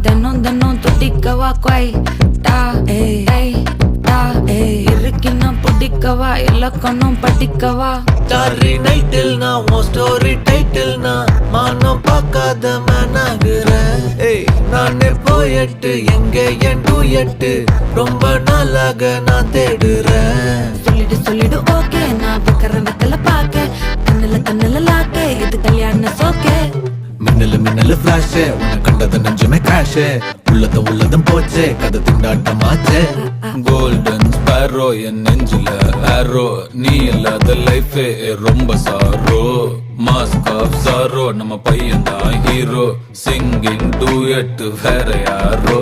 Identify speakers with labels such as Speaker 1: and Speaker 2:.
Speaker 1: தினம் தினம் துடிக்கவா குவை டா ஏய் டா இருக்குன்னா பிடிக்கவா இலக்கணம் படிக்கவா
Speaker 2: ஸ்டாரி நைட்டில் நான் உன் ஸ்டோரி டைட்டில் நான் மானம் பார்க்காத மேனாகிறேன். நானே போயட்டு எங்க என் டூயட்டு ரொம்ப நாளாக நான் தேடுறேன்.
Speaker 1: சொல்லிடு ஓகே நான் வைக்கிறேன் வெத்தல பாக்க கண்ணுல லாக்க இது கல்யாண சோக்கே
Speaker 2: மின்னலு ஃபிளாஷ் உன்னை கண்டது நெஞ்சுமே கிராஷ் உள்ளதும் போச்சே கதை திண்டாட்டமாச்சே.
Speaker 3: கோல்டன் ஸ்பேரோ என் நெஞ்சில ஆரோ நீ இல்லாத லைஃபே ரொம்ப சாரோ மாஸ்க் ஆஃப் சாரோ நம்ம பையன் தான் ஹீரோ சிங்கிங் டூயட் வேற யாரோ